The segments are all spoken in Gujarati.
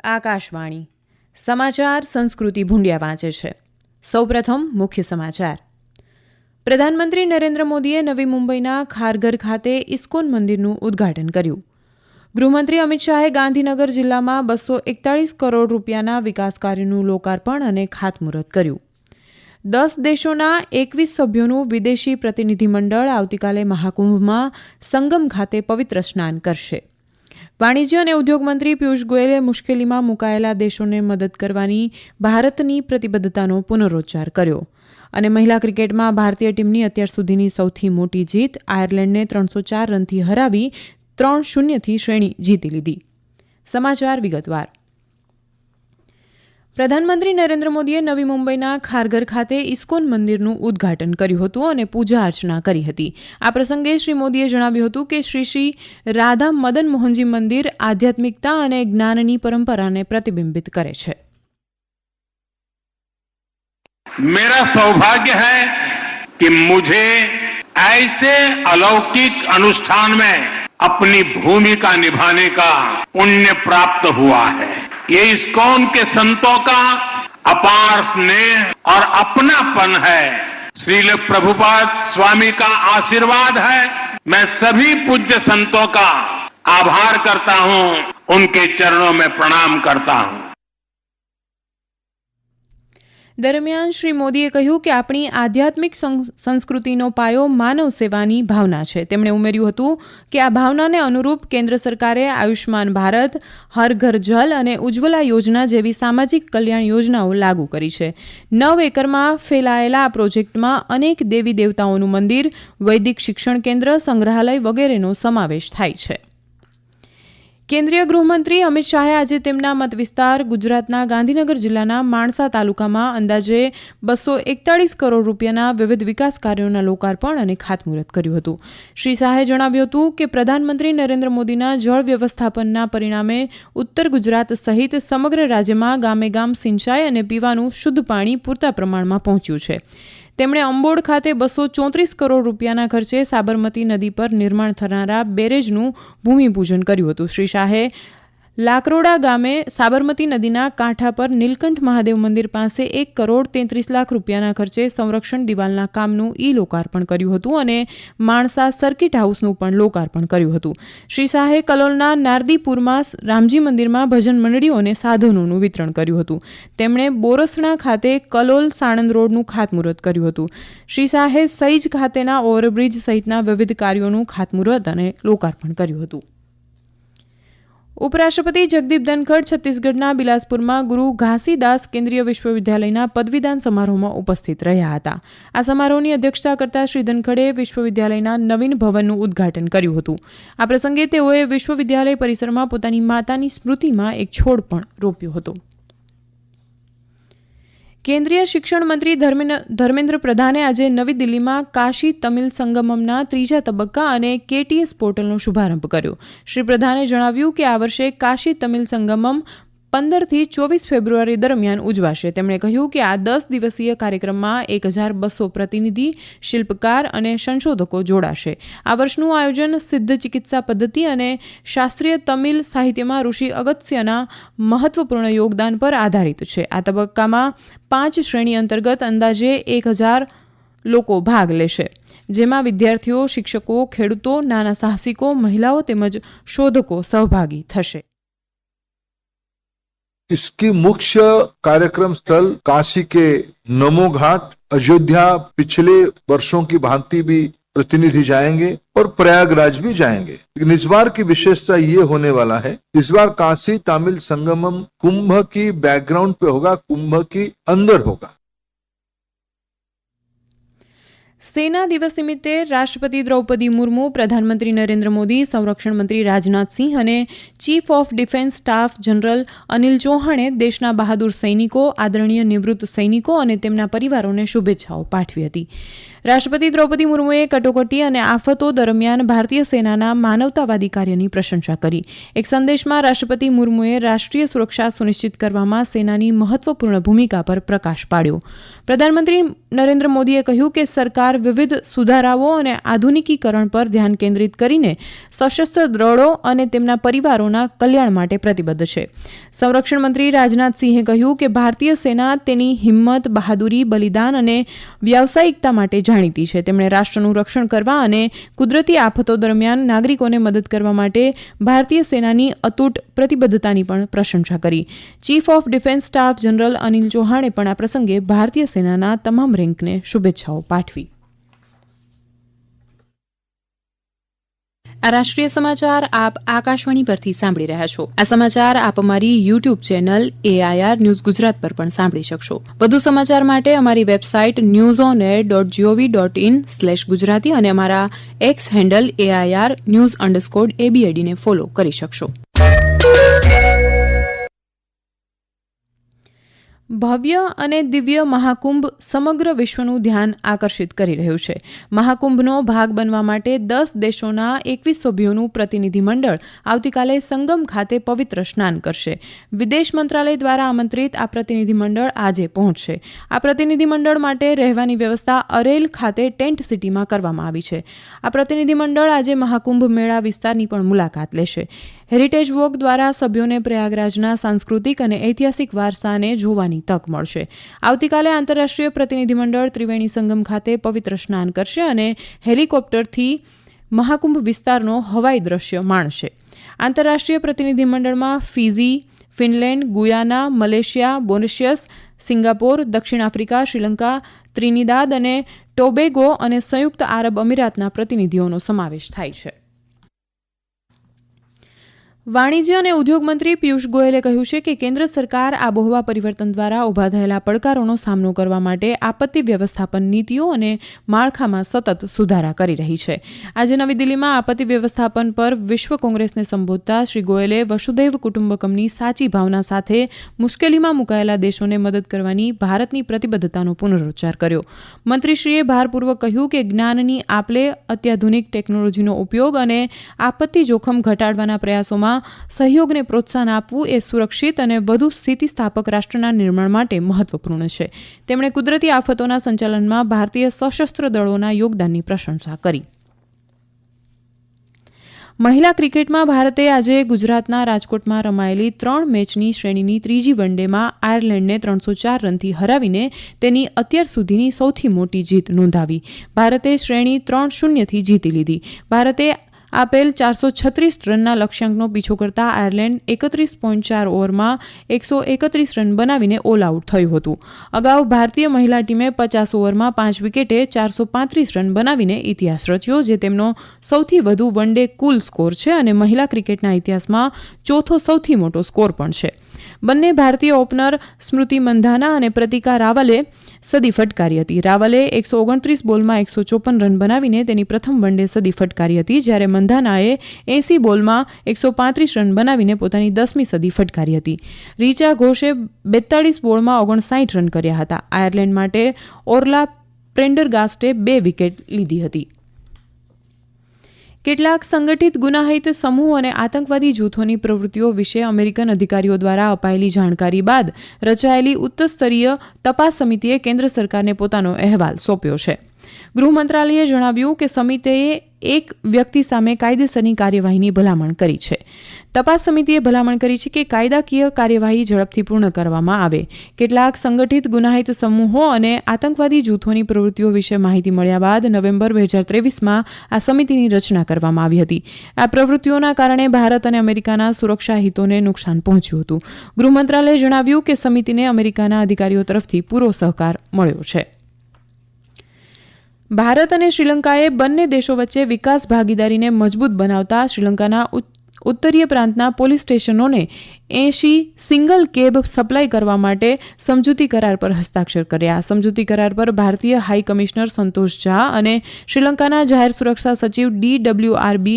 આકાશવાણી સમાચાર સંસ્કૃતિ ભૂંડિયા વાંચે છે. સૌપ્રથમ મુખ્ય સમાચાર. પ્રધાનમંત્રી નરેન્દ્ર મોદીએ નવી મુંબઈના ખારઘર ખાતે ઇસ્કોન મંદિરનું ઉદ્ઘાટન કર્યું. ગૃહમંત્રી અમિત શાહે ગાંધીનગર જિલ્લામાં 241 કરોડ રૂપિયાના વિકાસ કાર્યોનું લોકાર્પણ અને ખાતમુહૂર્ત કર્યું. 10 દેશોના 21 સભ્યોનું વિદેશી પ્રતિનિધિમંડળ આવતીકાલે મહાકુંભમાં સંગમ ખાતે પવિત્ર સ્નાન કરશે. વાણિજ્ય અને ઉદ્યોગ મંત્રી પિયુષ ગોયલે મુશ્કેલીમાં મુકાયેલા દેશોને મદદ કરવાની ભારતની પ્રતિબદ્ધતાનો પુનરોચ્ચાર કર્યો. અને મહિલા ક્રિકેટમાં ભારતીય ટીમની અત્યાર સુધીની સૌથી મોટી જીત, આયર્લેન્ડને 304 રનથી હરાવી 3-0થી શ્રેણી જીતી લીધી. સમાચાર વિગતવાર. પ્રધાનમંત્રી નરેન્દ્ર મોદીએ નવી મુંબઈના ખારઘર ખાતે ઇસ્કોન મંદિરનું ઉદ્ઘાટન કર્યું હતું અને પૂજા અર્ચના કરી હતી. આ પ્રસંગે શ્રી મોદીએ જણાવ્યું હતું કે શ્રી રાધા મદન મોહનજી મંદિર આધ્યાત્મિકતા અને જ્ઞાનની પરંપરાને પ્રતિબિંબિત કરે છે. मेरा सौभाग्य है कि मुझे ऐसे अलौकिक अनुष्ठान में अपनी भूमिका निभाने का पुण्य प्राप्त हुआ है. ये इस्कॉन के संतों का अपार स्नेह और अपनापन है. श्रील प्रभुपाद स्वामी का आशीर्वाद है. मैं सभी पूज्य संतों का आभार करता हूं, उनके चरणों में प्रणाम करता हूं. દરમિયાન શ્રી મોદીએ કહ્યું કે આપણી આધ્યાત્મિક સંસ્કૃતિનો પાયો માનવ સેવાની ભાવના છે. તેમણે ઉમેર્યું હતું કે આ ભાવનાને અનુરૂપ કેન્દ્ર સરકારે આયુષ્માન ભારત, હર ઘર જલ અને ઉજ્જવલા યોજના જેવી સામાજિક કલ્યાણ યોજનાઓ લાગુ કરી છે. 9 એકરમાં ફેલાયેલા આ પ્રોજેક્ટમાં અનેક દેવી દેવતાઓનું મંદિર, વૈદિક શિક્ષણ કેન્દ્ર, સંગ્રહાલય વગેરેનો સમાવેશ થાય છે. કેન્દ્રીય ગૃહમંત્રી અમિત શાહે આજે તેમના મત વિસ્તાર ગુજરાતના ગાંધીનગર જિલ્લાના માણસા તાલુકામાં અંદાજે 241 કરોડ રૂપિયાના વિવિધ વિકાસ કાર્યોના લોકાર્પણ અને ખાતમુહૂર્ત કર્યું હતું. શ્રી શાહે જણાવ્યું હતું કે પ્રધાનમંત્રી નરેન્દ્ર મોદીના જળ વ્યવસ્થાપનના પરિણામે ઉત્તર ગુજરાત સહિત સમગ્ર રાજ્યમાં ગામે ગામ સિંચાઈ અને પીવાનું શુદ્ધ પાણી પૂરતા પ્રમાણમાં પહોંચ્યું છે. તેમણે અંબોડ ખાતે 234 કરોડ રૂપિયાના ખર્ચે સાબરમતી નદી પર નિર્માણ થનારા બેરેજનું ભૂમિપૂજન કર્યું હતું. શ્રી શાહે લાકરોડા ગામે સાબરમતી નદીના કાંઠા પર નીલકંઠ મહાદેવ મંદિર પાસે 1 કરોડ 33 લાખ રૂપિયાના ખર્ચે સંરક્ષણ દિવાલના કામનું લોકાર્પણ કર્યું હતું અને માણસા સર્કિટ હાઉસનું પણ લોકાર્પણ કર્યું હતું. શ્રી શાહે કલોલના નારદીપુરમાં રામજી મંદિરમાં ભજન મંડળીઓને સાધનોનું વિતરણ કર્યું હતું. તેમણે બોરસણા ખાતે કલોલ સાણંદ રોડનું ખાતમુહૂર્ત કર્યું હતું. શ્રી શાહે સઈજ ખાતેના ઓવરબ્રિજ સહિતના વિવિધ કાર્યોનું ખાતમુહૂર્ત અને લોકાર્પણ કર્યું હતું. ઉપરાષ્ટ્રપતિ જગદીપ ધનખડ છત્તીસગઢના બિલાસપુરમાં ગુરુ ઘાસીદાસ કેન્દ્રીય વિશ્વવિદ્યાલયના પદવીદાન સમારોહમાં ઉપસ્થિત રહ્યા હતા. આ સમારોહની અધ્યક્ષતા કરતા શ્રી ધનખડે વિશ્વવિદ્યાલયના નવીન ભવનનું ઉદ્ઘાટન કર્યું હતું. આ પ્રસંગે તેઓએ વિશ્વવિદ્યાલય પરિસરમાં પોતાની માતાની સ્મૃતિમાં એક છોડ પણ રોપ્યો હતો. કેન્દ્રીય શિક્ષણ મંત્રી ધર્મેન્દ્ર પ્રધાને આજે નવી દિલ્હીમાં કાશી તમિલ સંગમમના 3જા તબક્કા અને KTS પોર્ટલનો શુભારંભ કર્યો. શ્રી પ્રધાને જણાવ્યું કે આ વર્ષે કાશી તમિલ સંગમમ 15થી 24 ફેબ્રુઆરી દરમિયાન ઉજવાશે. તેમણે કહ્યું કે આ 10 દિવસીય કાર્યક્રમમાં 1200 પ્રતિનિધિ, શિલ્પકાર અને સંશોધકો જોડાશે. આ વર્ષનું આયોજન સિદ્ધ ચિકિત્સા પદ્ધતિ અને શાસ્ત્રીય તમિલ સાહિત્યમાં ઋષિ અગસ્ત્યના મહત્વપૂર્ણ યોગદાન પર આધારિત છે. આ તબક્કામાં 5 શ્રેણી અંતર્ગત અંદાજે 1000 લોકો ભાગ લેશે, જેમાં વિદ્યાર્થીઓ, શિક્ષકો, ખેડૂતો, નાના સાહસિકો, મહિલાઓ તેમજ શોધકો સહભાગી થશે. इसकी मुख्य कार्यक्रम स्थल काशी के नमो घाट, अयोध्या पिछले वर्षों की भांति भी प्रतिनिधि जाएंगे और प्रयागराज भी जाएंगे. लेकिन इस बार की विशेषता ये होने वाला है, इस बार काशी तमिल संगमम कुंभ की बैकग्राउंड पे होगा, कुंभ की अंदर होगा. સેના દિવસ નિમિત્તે રાષ્ટ્રપતિ દ્રૌપદી મુર્મુ, પ્રધાનમંત્રી નરેન્દ્ર મોદી, સંરક્ષણ મંત્રી રાજનાથસિંહ અને chief of defence staff general Anil ચૌહાણે દેશના બહાદુર સૈનિકો, આદરણીય નિવૃત્ત સૈનિકો અને તેમના પરિવારોને શુભેચ્છાઓ પાઠવી હતી. રાષ્ટ્રપતિ દ્રૌપદી મુર્મુએ કટોકટી અને આફતો દરમિયાન ભારતીય સેનાના માનવતાવાદી કાર્યની પ્રશંસા કરી. એક સંદેશમાં રાષ્ટ્રપતિ મુર્મુએ રાષ્ટ્રીય સુરક્ષા સુનિશ્ચિત કરવામાં સેનાની મહત્વપૂર્ણ ભૂમિકા પર પ્રકાશ પાડ્યો. પ્રધાનમંત્રી નરેન્દ્ર મોદીએ કહ્યું કે સરકાર વિવિધ સુધારાઓ અને આધુનિકીકરણ પર ધ્યાન કેન્દ્રિત કરીને સશસ્ત્ર દળો અને તેમના પરિવારોના કલ્યાણ માટે પ્રતિબદ્ધ છે. સંરક્ષણ મંત્રી રાજનાથસિંહે કહ્યું કે ભારતીય સેના તેની હિંમત, બહાદુરી, બલિદાન અને વ્યાવસાયિકતા માટે જાણીતી છે. તેમણે રાષ્ટ્રનું રક્ષણ કરવા અને કુદરતી આફતો દરમિયાન નાગરિકોને મદદ કરવા માટે ભારતીય સેનાની અતૂટ પ્રતિબદ્ધતાની પણ પ્રશંસા કરી. Chief of defence staff general Anil ચૌહાણે પણ આ પ્રસંગે ભારતીય સેનાના તમામ રેન્કને શુભેચ્છાઓ પાઠવી. આ રાષ્ટ્રીય સમાચાર આપ આકાશવાણી પરથી સાંભળી રહ્યા છો. આ સમાચાર આપ અમારી YouTube channel AIR news Gujarat પર પણ સાંભળી શકશો. વધુ સમાચાર માટે અમારી વેબસાઇટ newsonair.gov.in/gujarati અને અમારા એક્સ હેન્ડલ AIR_news_ABID ને ફોલો કરી શકશો. ભવ્ય અને દિવ્ય મહાકુંભ સમગ્ર વિશ્વનું ધ્યાન આકર્ષિત કરી રહ્યું છે. મહાકુંભનો ભાગ બનવા માટે 10 દેશોના 21 સભ્યોનું પ્રતિનિધિમંડળ આવતીકાલે સંગમ ખાતે પવિત્ર સ્નાન કરશે. વિદેશ મંત્રાલય દ્વારા આમંત્રિત આ પ્રતિનિધિમંડળ આજે પહોંચશે. આ પ્રતિનિધિમંડળ માટે રહેવાની વ્યવસ્થા અરેલ ખાતે ટેન્ટ સિટીમાં કરવામાં આવી છે. આ પ્રતિનિધિમંડળ આજે મહાકુંભ મેળા વિસ્તારની પણ મુલાકાત લેશે. હેરિટેજ વોક દ્વારા સભ્યોને પ્રયાગરાજના સાંસ્કૃતિક અને ઐતિહાસિક વારસાને જોવાની તક મળશે. આવતીકાલે આંતરરાષ્ટ્રીય પ્રતિનિધિમંડળ ત્રિવેણી સંગમ ખાતે પવિત્ર સ્નાન કરશે અને હેલિકોપ્ટરથી મહાકુંભ વિસ્તારનો હવાઈ દ્રશ્ય માણશે. આંતરરાષ્ટ્રીય પ્રતિનિધિમંડળમાં Fiji, Finland, Guyana, Malaysia, Mauritius, Singapore, દક્ષિણ આફ્રિકા, શ્રીલંકા, ત્રિનિદાદ અને ટોબેગો અને સંયુક્ત આરબ અમીરાતના પ્રતિનિધિઓનો સમાવેશ થાય છે. વાણિજ્ય અને ઉદ્યોગ મંત્રી પિયુષ ગોયલે કહ્યું છે કે કેન્દ્ર સરકાર આબોહવા પરિવર્તન દ્વારા ઊભા થયેલા પડકારોનો સામનો કરવા માટે આપત્તિ વ્યવસ્થાપન નીતિઓ અને માળખામાં સતત સુધારા કરી રહી છે. આજે નવી દિલ્હીમાં આપત્તિ વ્યવસ્થાપન પર વિશ્વ કોંગ્રેસને સંબોધતા શ્રી ગોયલે વસુધૈવ કુટુંબકમની સાચી ભાવના સાથે મુશ્કેલીમાં મુકાયેલા દેશોને મદદ કરવાની ભારતની પ્રતિબદ્ધતાનો પુનરોચ્ચાર કર્યો. મંત્રીશ્રીએ ભારપૂર્વક કહ્યું કે જ્ઞાનની આપલે, અત્યાધુનિક ટેકનોલોજીનો ઉપયોગ અને આપત્તિ જોખમ ઘટાડવાના પ્રયાસોમાં સહયોગને પ્રોત્સાહન આપવું એ સુરક્ષિત અને વધુ સ્થિતિસ્થાપક રાષ્ટ્રના નિર્માણ માટે મહત્વપૂર્ણ છે. તેમણે કુદરતી આફતોના સંચાલનમાં ભારતીય સશસ્ત્ર દળોના યોગદાનની પ્રશંસા કરી. મહિલા ક્રિકેટમાં ભારતે આજે ગુજરાતના રાજકોટમાં રમાયેલી 3 મેચની શ્રેણીની ત્રીજી વનડેમાં આયર્લેન્ડને 304 રનથી હરાવીને તેની અત્યાર સુધીની સૌથી મોટી જીત નોંધાવી. ભારતે શ્રેણી 3-0થી જીતી લીધી. ભારતે આપેલ 436 રનના લક્ષ્યાંકનો પીછો કરતા આયર્લેન્ડ 31.4 ઓવરમાં 131 રન બનાવીને ઓલ આઉટ થયું હતું. અગાઉ ભારતીય મહિલા ટીમે 50 ઓવરમાં 5 વિકેટે 435 રન બનાવીને ઇતિહાસ રચ્યો, જે તેમનો સૌથી વધુ વનડે કુલ સ્કોર છે અને મહિલા ક્રિકેટના ઇતિહાસમાં ચોથો સૌથી મોટો સ્કોર પણ છે. બંને ભારતીય ઓપનર સ્મૃતિ મંધાના અને પ્રતિકા રાવલે સદી ફટકારી હતી. રાવલે 129 બોલમાં 154 રન બનાવીને તેની પ્રથમ વનડે સદી ફટકારી હતી, જ્યારે મંધાનાએ 80 બોલમાં 135 રન બનાવીને પોતાની 10મી સદી ફટકારી હતી. રીચા ઘોષે 42 બોલમાં 59 રન કર્યા હતા. આયર્લેન્ડ માટે ઓરલા પ્રેન્ડરગાસ્ટે 2 વિકેટ લીધી હતી. કેટલાક સંગઠિત ગુનાહિત સમૂહ અને આતંકવાદી જૂથોની પ્રવૃત્તિઓ વિશે અમેરિકન અધિકારીઓ દ્વારા અપાયેલી જાણકારી બાદ રચાયેલી ઉચ્ચસ્તરીય તપાસ સમિતિએ કેન્દ્ર સરકારને પોતાનો અહેવાલ સોંપ્યો છે. ગૃહ મંત્રાલયે જણાવ્યું કે સમિતિએ એક વ્યક્તિ સામે કાયદેસરની કાર્યવાહીની ભલામણ કરી છે. તપાસ સમિતિએ ભલામણ કરી છે કે કાયદાકીય કાર્યવાહી ઝડપથી પૂર્ણ કરવામાં આવે. કેટલાક સંગઠિત ગુનાહિત સમૂહો અને આતંકવાદી જૂથોની પ્રવૃત્તિઓ વિશે માહિતી મળ્યા બાદ નવેમ્બર 2023માં આ સમિતિની રચના કરવામાં આવી હતી. આ પ્રવૃત્તિઓના કારણે ભારત અને અમેરિકાના સુરક્ષા હિતોને નુકસાન પહોંચ્યું હતું. ગૃહ મંત્રાલયે જણાવ્યું કે સમિતિને અમેરિકાના અધિકારીઓ તરફથી પૂરો સહકાર મળ્યો છે. ભારત અને શ્રીલંકાએ બંને દેશો વચ્ચે વિકાસ ભાગીદારીને મજબૂત બનાવતા શ્રીલંકાના ઉત્તરીય પ્રાંતના પોલીસ સ્ટેશનોને 80 સિંગલ કેબ સપ્લાય કરવા માટે સમજૂતી કરાર પર હસ્તાક્ષર કર્યા. સમજૂતી કરાર પર ભારતીય હાઈ કમિશનર સંતોષ ઝા અને શ્રીલંકાના જાહેર સુરક્ષા સચિવ DWRB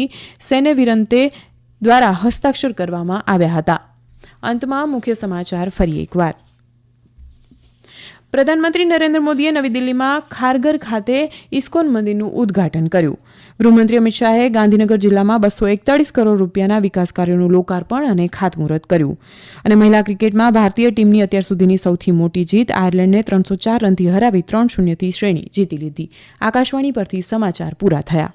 સેનેવિરંતે દ્વારા હસ્તાક્ષર કરવામાં આવ્યા હતા. અંતમાં મુખ્ય સમાચાર ફરી એકવાર. પ્રધાનમંત્રી નરેન્દ્ર મોદીએ નવી દિલ્હીમાં ખારઘર ખાતે ઇસ્કોન મંદિરનું ઉદ્ઘાટન કર્યું. ગૃહમંત્રી અમિત શાહે ગાંધીનગર જિલ્લામાં 241 કરોડ રૂપિયાના વિકાસ કાર્યોનું લોકાર્પણ અને ખાતમુહૂર્ત કર્યું. અને મહિલા ક્રિકેટમાં ભારતીય ટીમની અત્યાર સુધીની સૌથી મોટી જીત, આયર્લેન્ડને 304 રનથી હરાવી 3-0 શ્રેણી જીતી લીધી. આકાશવાણી પરથી સમાચાર પૂરા થયા.